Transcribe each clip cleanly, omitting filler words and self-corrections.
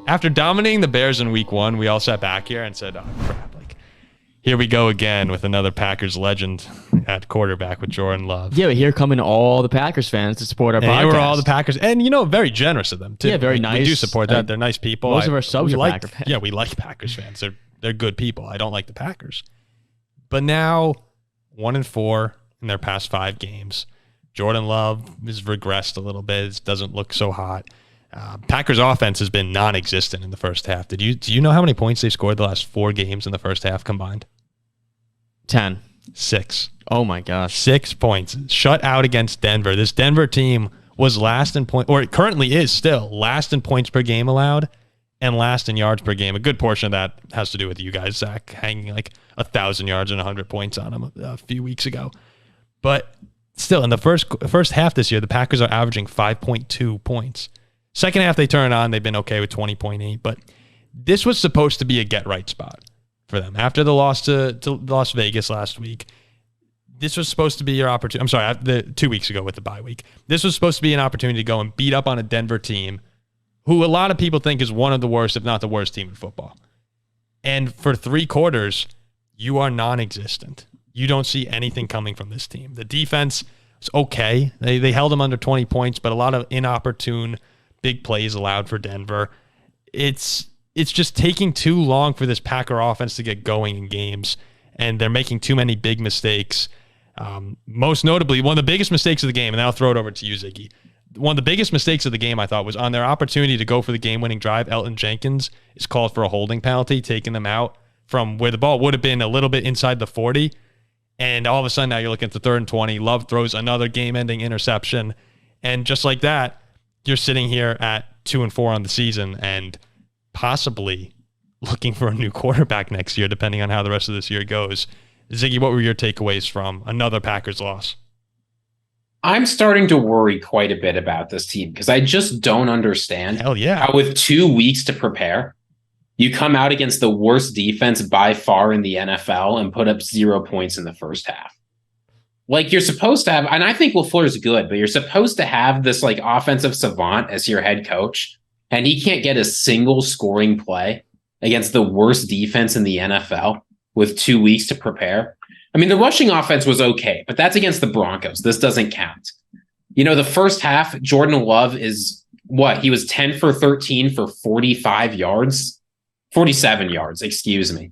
after dominating the Bears in week 1, we all sat back here and said, oh, crap. Like, here we go again with another Packers legend at quarterback with Jordan Love. Yeah, but here coming all the Packers fans to support our podcast. Here were all the Packers. And, very generous of them, too. Yeah, very nice. We do support that. They're nice people. Most of our subs are Packer fans. Yeah, we like Packers fans. They're good people. I don't like the Packers. But now, 1-4 in their past 5 games. Jordan Love has regressed a little bit. It doesn't look so hot. Packers offense has been non-existent in the first half. Do you know how many points they scored the last 4 games in the first half combined? 10. 6. Oh my gosh. 6 points. Shut out against Denver. This Denver team was last in point, or it currently is still last in points per game allowed and last in yards per game. A good portion of that has to do with you guys, Zach, hanging like 1,000 yards and 100 points on them a few weeks ago. But still, in the first half this year, the Packers are averaging 5.2 points. Second half, they turn it on. They've been okay with 20.8. But this was supposed to be a get-right spot for them. After the loss to Las Vegas last week, this was supposed to be your opportunity. I'm sorry, 2 weeks ago with the bye week. This was supposed to be an opportunity to go and beat up on a Denver team who a lot of people think is one of the worst, if not the worst team in football. And for 3 quarters, you are non-existent. You don't see anything coming from this team. The defense is okay. They held them under 20 points, but a lot of inopportune big plays allowed for Denver. It's just taking too long for this Packer offense to get going in games, and they're making too many big mistakes. Most notably, one of the biggest mistakes of the game, and I'll throw it over to you, Ziggy. One of the biggest mistakes of the game, I thought, was on their opportunity to go for the game-winning drive. Elton Jenkins is called for a holding penalty, taking them out from where the ball would have been a little bit inside the 40. And all of a sudden, now you're looking at the 3rd and 20. Love throws another game-ending interception. And just like that, you're sitting here at 2-4 on the season and possibly looking for a new quarterback next year, depending on how the rest of this year goes. Ziggy, what were your takeaways from another Packers loss? I'm starting to worry quite a bit about this team because I just don't understand how with 2 weeks to prepare, you come out against the worst defense by far in the NFL and put up 0 points in the first half. Like, you're supposed to have, and I think LaFleur's good, but you're supposed to have this like offensive savant as your head coach, and he can't get a single scoring play against the worst defense in the NFL with 2 weeks to prepare. I mean, the rushing offense was okay, but that's against the Broncos. This doesn't count. The first half, Jordan Love is what? He was 10 for 13 for 47 yards, excuse me.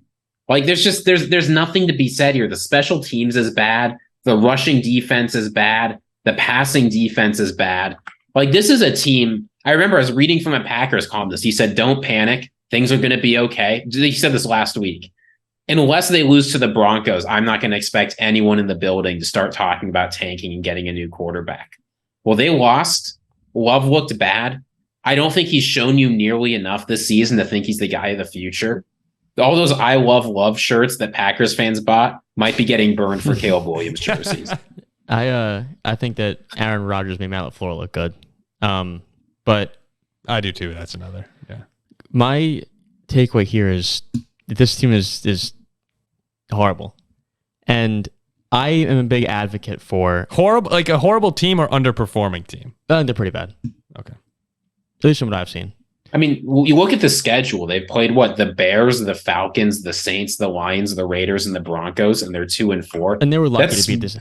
Like, there's nothing to be said here. The special teams is bad. The rushing defense is bad. The passing defense is bad. Like, this is a team. I remember I was reading from a Packers columnist. He said, don't panic. Things are going to be okay. He said this last week. Unless they lose to the Broncos, I'm not going to expect anyone in the building to start talking about tanking and getting a new quarterback. Well, they lost. Love looked bad. I don't think he's shown you nearly enough this season to think he's the guy of the future. All those I love Love shirts that Packers fans bought might be getting burned for Caleb Williams jerseys. I think that Aaron Rodgers made Matt LaFleur look good. But I do too. That's another. Yeah. My takeaway here is this team is horrible. And I am a big advocate for horrible, like a horrible team or underperforming team. They're pretty bad. Okay. At least from what I've seen. I mean, you look at the schedule. They've played what? The Bears, the Falcons, the Saints, the Lions, the Raiders, and the Broncos, and they're 2-4. And they were lucky to beat this.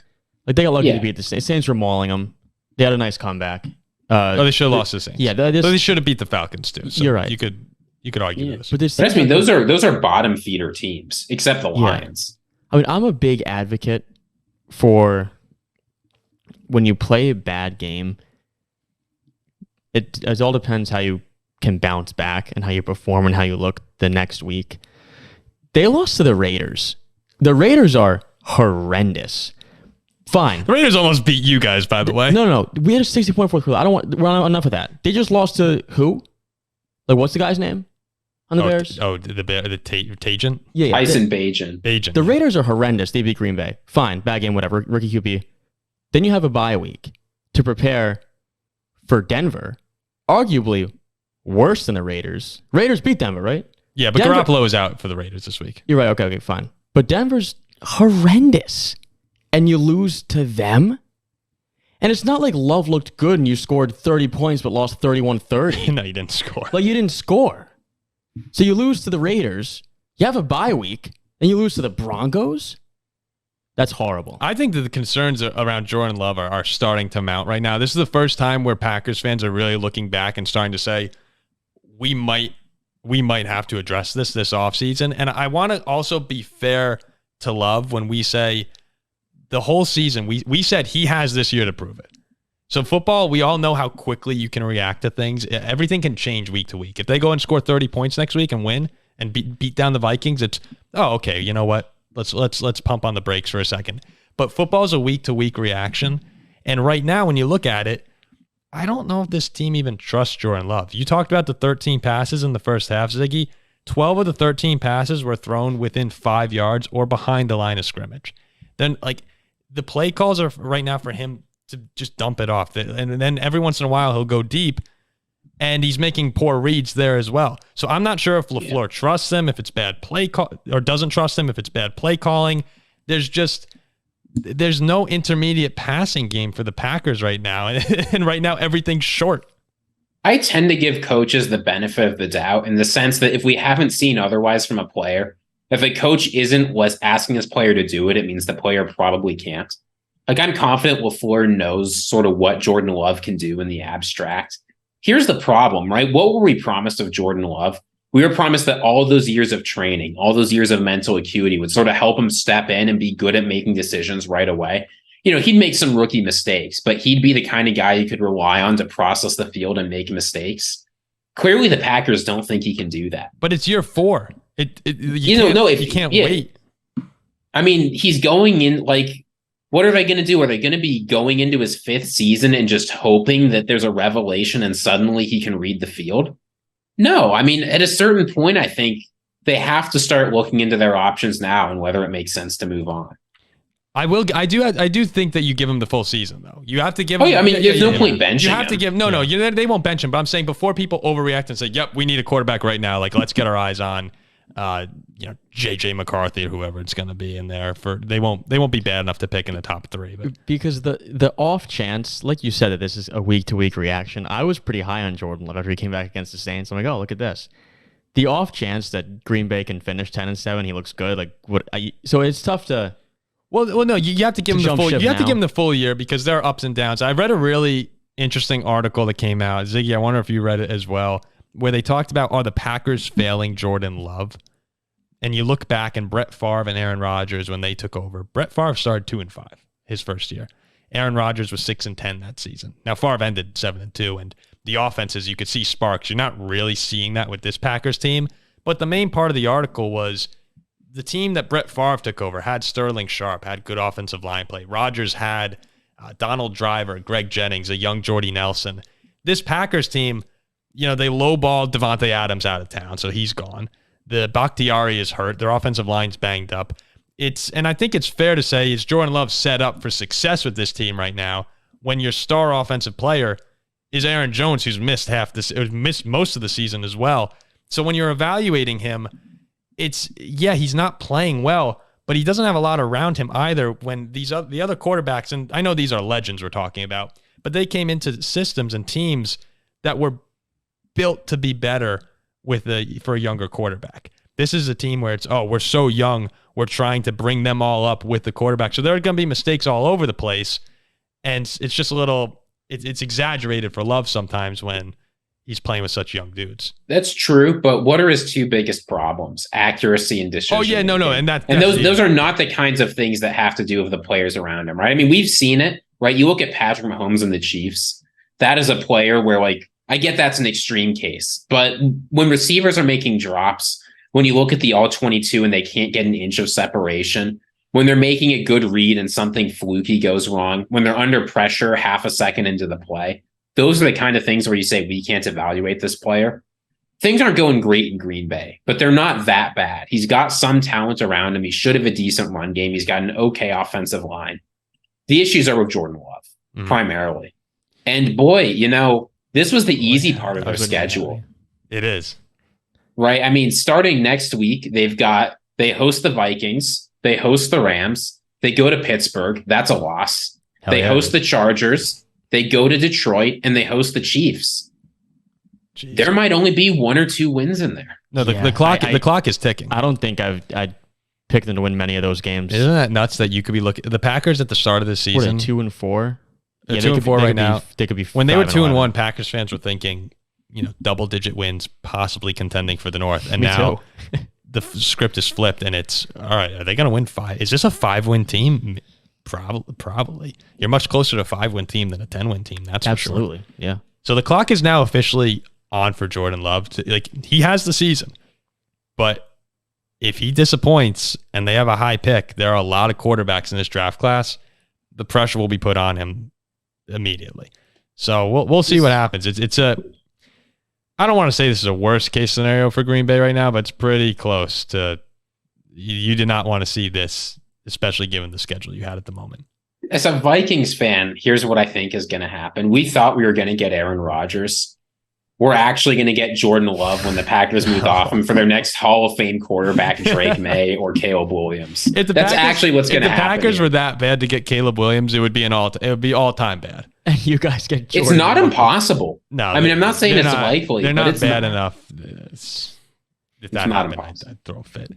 Like, they got lucky to beat the Saints. Saints were mauling them. They had a nice comeback. They should have lost the Saints. Yeah, so they should have beat the Falcons too. So you're right. You could argue this. But I mean, those are bottom feeder teams, except the Lions. I mean, I'm a big advocate for when you play a bad game. It all depends how you can bounce back and how you perform and how you look the next week. They lost to the Raiders. The Raiders are horrendous. Fine. The Raiders almost beat you guys, by the way. No. We had a 60-point fourth quarter. We're not enough of that. They just lost to who? Like, what's the guy's name on the Bears? The Tajin? Yeah. Tyson Bagent. The Raiders are horrendous. They beat Green Bay. Fine. Bad game, whatever. Rookie QB. Then you have a bye week to prepare for Denver. Arguably worse than the Raiders. Raiders beat Denver, right? Yeah, but Garoppolo is out for the Raiders this week. You're right. Okay, fine. But Denver's horrendous. And you lose to them? And it's not like Love looked good and you scored 30 points but lost 31-30. No, you didn't score. Like, you didn't score. So you lose to the Raiders, you have a bye week, and you lose to the Broncos? That's horrible. I think that the concerns around Jordan Love are starting to mount right now. This is the first time where Packers fans are really looking back and starting to say, we might have to address this offseason. And I want to also be fair to Love when we say the whole season, we said he has this year to prove it. So football, we all know how quickly you can react to things. Everything can change week to week. If they go and score 30 points next week and win and beat down the Vikings, it's, oh, okay, you know what? Let's pump on the brakes for a second. But football is a week-to-week reaction. And right now, when you look at it, I don't know if this team even trusts Jordan Love. You talked about the 13 passes in the first half, Ziggy. 12 of the 13 passes were thrown within 5 yards or behind the line of scrimmage. Then, like, the play calls are right now for him to just dump it off. And then every once in a while, he'll go deep. And he's making poor reads there as well. So I'm not sure if LaFleur trusts him, if it's bad play call, or doesn't trust him, if it's bad play calling. There's no intermediate passing game for the Packers right now. And right now, everything's short. I tend to give coaches the benefit of the doubt in the sense that if we haven't seen otherwise from a player, if a coach isn't asking his player to do it, it means the player probably can't. Like, I'm confident LaFleur knows sort of what Jordan Love can do in the abstract. Here's the problem, right? What were we promised of Jordan Love? We were promised that all those years of training, all those years of mental acuity would sort of help him step in and be good at making decisions right away. You know, he'd make some rookie mistakes, but he'd be the kind of guy you could rely on to process the field and make mistakes. Clearly, the Packers don't think he can do that. But it's year 4. You can't wait. I mean, he's going in like, what are they going to do? Are they going to be going into his 5th season and just hoping that there's a revelation and suddenly he can read the field? No, I mean, at a certain point, I think they have to start looking into their options now and whether it makes sense to move on. I do think that you give him the full season, though. You have to give him. Oh, yeah, I mean, there's no point benching You have to him. give. No, they won't bench him. But I'm saying before people overreact and say, yep, we need a quarterback right now. Like, let's get our eyes on JJ McCarthy or whoever it's going to be in there. They won't be bad enough to pick in the top 3. But. Because the off chance, like you said, that this is a week-to-week reaction, I was pretty high on Jordan Love after he came back against the Saints. I'm like, oh, look at this. The off chance that Green Bay can finish 10-7, he looks good. Like, so it's tough to. Well, no, you have to give him the full. You have to give him the full year because there are ups and downs. I read a really interesting article that came out, Ziggy. I wonder if you read it as well, where they talked about, are the Packers failing Jordan Love? And you look back, and Brett Favre and Aaron Rodgers, when they took over, Brett Favre started 2-5 his first year. Aaron Rodgers was 6-10 that season. Now Favre ended 7-2, and the offenses, you could see sparks. You're not really seeing that with this Packers team. But the main part of the article was the team that Brett Favre took over had Sterling Sharp, had good offensive line play. Rodgers had Donald Driver, Greg Jennings, a young Jordy Nelson. This Packers team, they lowballed Devontae Adams out of town, so he's gone. The Bakhtiari is hurt. Their offensive line's banged up. And I think it's fair to say, is Jordan Love set up for success with this team right now when your star offensive player is Aaron Jones, who's missed most of the season as well. So when you're evaluating him, he's not playing well, but he doesn't have a lot around him either. When the other quarterbacks, and I know these are legends we're talking about, but they came into systems and teams that were built to be better for a younger quarterback. This is a team where we're so young, we're trying to bring them all up with the quarterback. So there are going to be mistakes all over the place, and it's just it's exaggerated for Love sometimes when he's playing with such young dudes. That's true, but what are his 2 biggest problems? Accuracy and decision. Oh yeah, no, and those are not the kinds of things that have to do with the players around him, right? I mean, we've seen it, right? You look at Patrick Mahomes and the Chiefs. That is a player where, like, I get that's an extreme case, but when receivers are making drops, when you look at the all-22 and they can't get an inch of separation, when they're making a good read and something fluky goes wrong, when they're under pressure half a second into the play, those are the kind of things where you say, we can't evaluate this player. Things aren't going great in Green Bay, but they're not that bad. He's got some talent around him. He should have a decent run game. He's got an okay offensive line. The issues are with Jordan Love, primarily. And boy, this was the easy part of their schedule. It is. Right? I mean, starting next week, they host the Vikings, they host the Rams, they go to Pittsburgh. That's a loss. They host the Chargers, they go to Detroit, and they host the Chiefs. Jeez. There might only be 1 or 2 wins in there. No, the clock is ticking. I don't think I'd pick them to win many of those games. Isn't that nuts that you could be looking the Packers at the start of the season? What are 2-4? They're 2-4 right now. They could be when they were 2-1. Packers fans were thinking, double-digit wins, possibly contending for the North, and now the script is flipped, and it's all right. Are they going to win 5? Is this a 5-win team? Probably. You're much closer to a 5-win team than a 10-win team. That's absolutely for sure. Yeah. So the clock is now officially on for Jordan Love. He has the season, but if he disappoints and they have a high pick, there are a lot of quarterbacks in this draft class. The pressure will be put on him immediately. So we'll see what happens. I don't want to say this is a worst case scenario for Green Bay right now, but it's pretty close to. You did not want to see this, especially given the schedule you had at the moment. As a Vikings fan, here's what I think is going to happen. We thought we were going to get Aaron Rodgers. We're actually going to get Jordan Love when the Packers move off him for their next Hall of Fame quarterback, Drake May or Caleb Williams. That's actually what's going to happen. If the Packers were that bad to get Caleb Williams, it would be all-time bad. And you guys get Jordan It's not Love. Impossible. No, I mean, I'm not saying it's likely. They're but not it's bad enough. If that happened, I'd throw a fit.